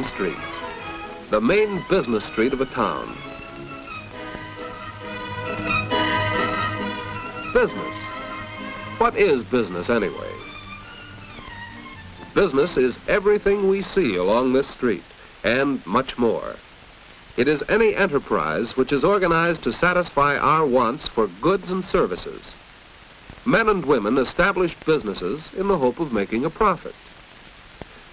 Main Street, the main business street of a town. Business. What is business anyway? Business is everything we see along this street, and much more. It is any enterprise which is organized to satisfy our wants for goods and services. Men and women establish businesses in the hope of making a profit.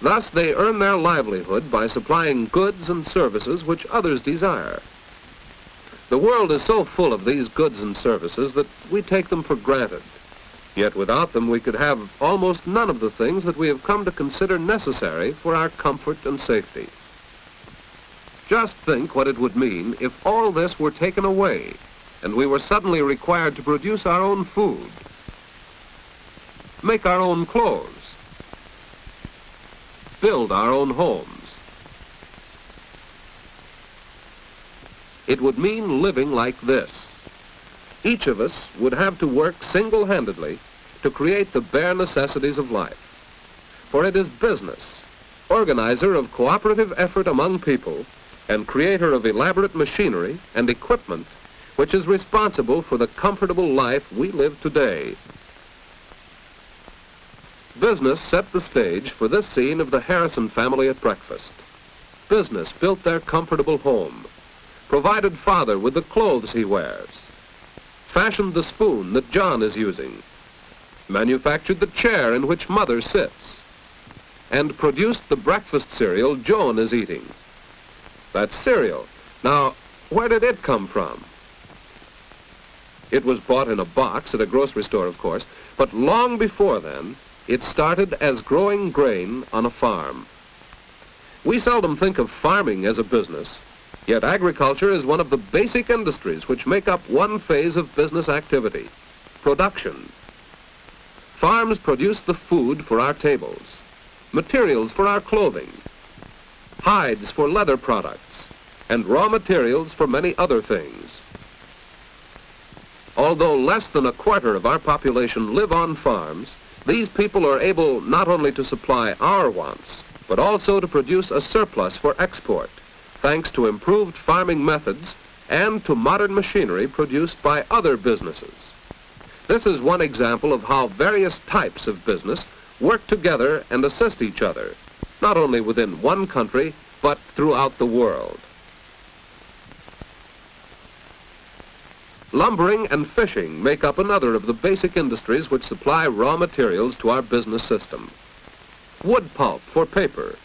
Thus, they earn their livelihood by supplying goods and services which others desire. The world is so full of these goods and services that we take them for granted. Yet without them, we could have almost none of the things that we have come to consider necessary for our comfort and safety. Just think what it would mean if all this were taken away and we were suddenly required to produce our own food, make our own clothes, build our own homes. It would mean living like this. Each of us would have to work single-handedly to create the bare necessities of life. For it is business, organizer of cooperative effort among people, and creator of elaborate machinery and equipment, which is responsible for the comfortable life we live today. Business set the stage for this scene of the Harrison family at breakfast. Business built their comfortable home, provided Father with the clothes he wears, fashioned the spoon that John is using, manufactured the chair in which Mother sits, and produced the breakfast cereal Joan is eating. That cereal, now, where did it come from? It was bought in a box at a grocery store, of course, but long before then, it started as growing grain on a farm. We seldom think of farming as a business, yet agriculture is one of the basic industries which make up one phase of business activity, production. Farms produce the food for our tables, materials for our clothing, hides for leather products, and raw materials for many other things. Although less than a quarter of our population live on farms, these people are able not only to supply our wants, but also to produce a surplus for export, thanks to improved farming methods and to modern machinery produced by other businesses. This is one example of how various types of business work together and assist each other, not only within one country, but throughout the world. Lumbering and fishing make up another of the basic industries which supply raw materials to our business system. Wood pulp for paper,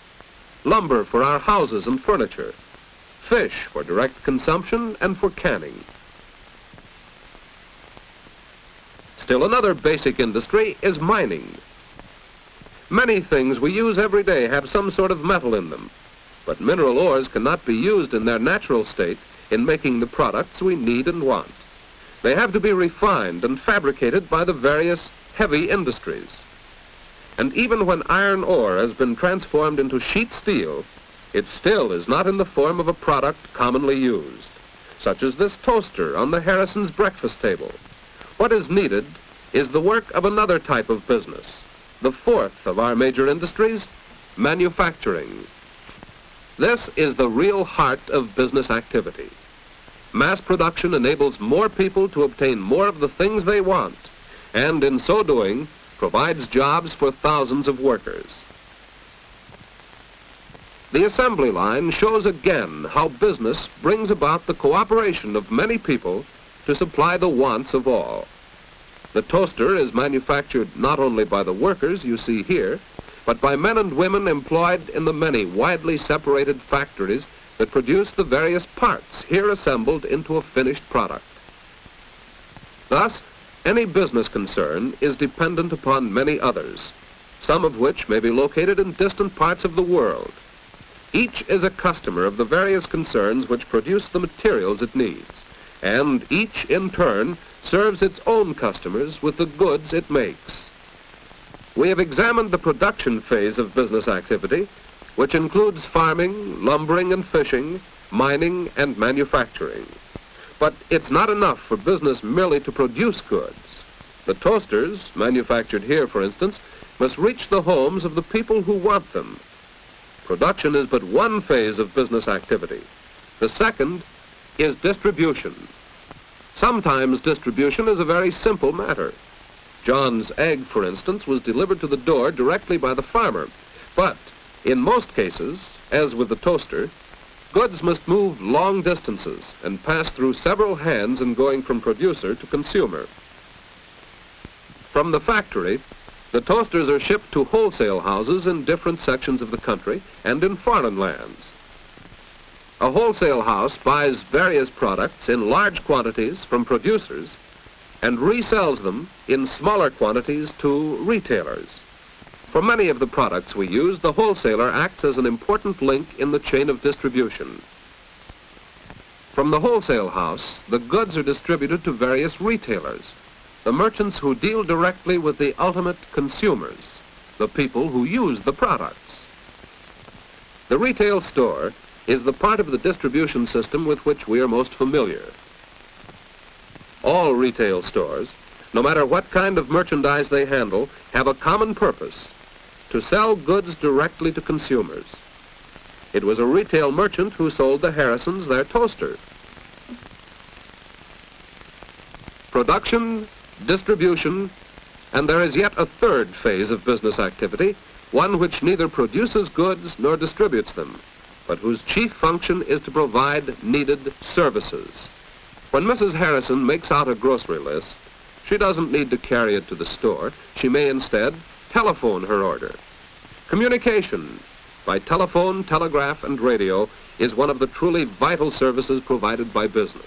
lumber for our houses and furniture, fish for direct consumption and for canning. Still another basic industry is mining. Many things we use every day have some sort of metal in them, but mineral ores cannot be used in their natural state in making the products we need and want. They have to be refined and fabricated by the various heavy industries. And even when iron ore has been transformed into sheet steel, it still is not in the form of a product commonly used, such as this toaster on the Harrison's breakfast table. What is needed is the work of another type of business, the fourth of our major industries, manufacturing. This is the real heart of business activity. Mass production enables more people to obtain more of the things they want, and in so doing, provides jobs for thousands of workers. The assembly line shows again how business brings about the cooperation of many people to supply the wants of all. The toaster is manufactured not only by the workers you see here, but by men and women employed in the many widely separated factories that produce the various parts here assembled into a finished product. Thus, any business concern is dependent upon many others, some of which may be located in distant parts of the world. Each is a customer of the various concerns which produce the materials it needs, and each, in turn, serves its own customers with the goods it makes. We have examined the production phase of business activity, which includes farming, lumbering and fishing, mining and manufacturing. But it's not enough for business merely to produce goods. The toasters, manufactured here for instance, must reach the homes of the people who want them. Production is but one phase of business activity. The second is distribution. Sometimes distribution is a very simple matter. John's egg, for instance, was delivered to the door directly by the farmer. But in most cases, as with the toaster, goods must move long distances and pass through several hands in going from producer to consumer. From the factory, the toasters are shipped to wholesale houses in different sections of the country and in foreign lands. A wholesale house buys various products in large quantities from producers and resells them in smaller quantities to retailers. For many of the products we use, the wholesaler acts as an important link in the chain of distribution. From the wholesale house, the goods are distributed to various retailers, the merchants who deal directly with the ultimate consumers, the people who use the products. The retail store is the part of the distribution system with which we are most familiar. All retail stores, no matter what kind of merchandise they handle, have a common purpose: to sell goods directly to consumers. It was a retail merchant who sold the Harrisons their toaster. Production, distribution, and there is yet a third phase of business activity, one which neither produces goods nor distributes them, but whose chief function is to provide needed services. When Mrs. Harrison makes out a grocery list, she doesn't need to carry it to the store. She may instead telephone her order. Communication by telephone, telegraph, and radio is one of the truly vital services provided by business.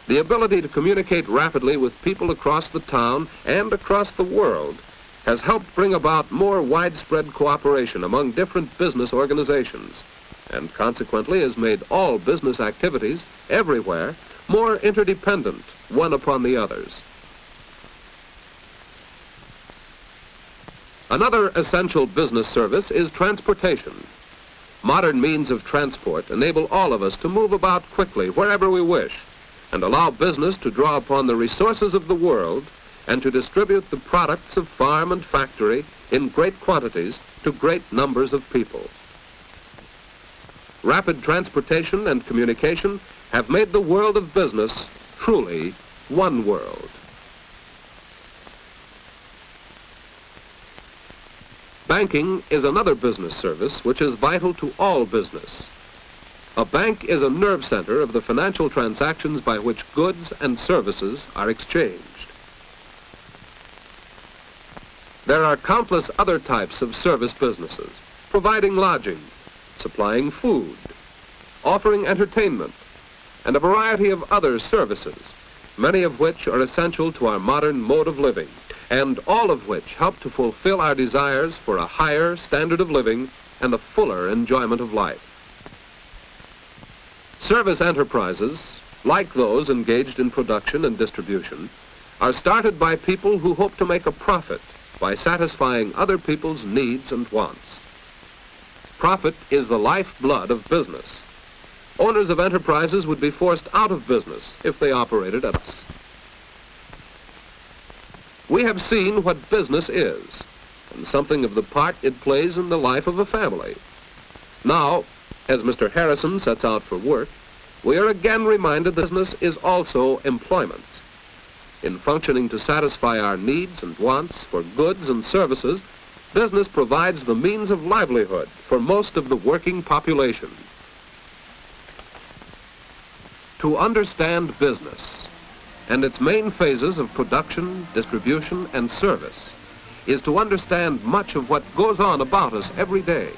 The ability to communicate rapidly with people across the town and across the world has helped bring about more widespread cooperation among different business organizations, and consequently has made all business activities everywhere more interdependent one upon the others. Another essential business service is transportation. Modern means of transport enable all of us to move about quickly wherever we wish and allow business to draw upon the resources of the world and to distribute the products of farm and factory in great quantities to great numbers of people. Rapid transportation and communication have made the world of business truly one world. Banking is another business service which is vital to all business. A bank is a nerve center of the financial transactions by which goods and services are exchanged. There are countless other types of service businesses, providing lodging, supplying food, offering entertainment, and a variety of other services, many of which are essential to our modern mode of living, and all of which help to fulfill our desires for a higher standard of living and a fuller enjoyment of life. Service enterprises, like those engaged in production and distribution, are started by people who hope to make a profit by satisfying other people's needs and wants. Profit is the lifeblood of business. Owners of enterprises would be forced out of business if they operated at us. We have seen what business is and something of the part it plays in the life of a family. Now, as Mr. Harrison sets out for work, we are again reminded that business is also employment. In functioning to satisfy our needs and wants for goods and services, business provides the means of livelihood for most of the working population. To understand business and its main phases of production, distribution, and service is to understand much of what goes on about us every day.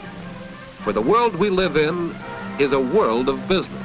For the world we live in is a world of business.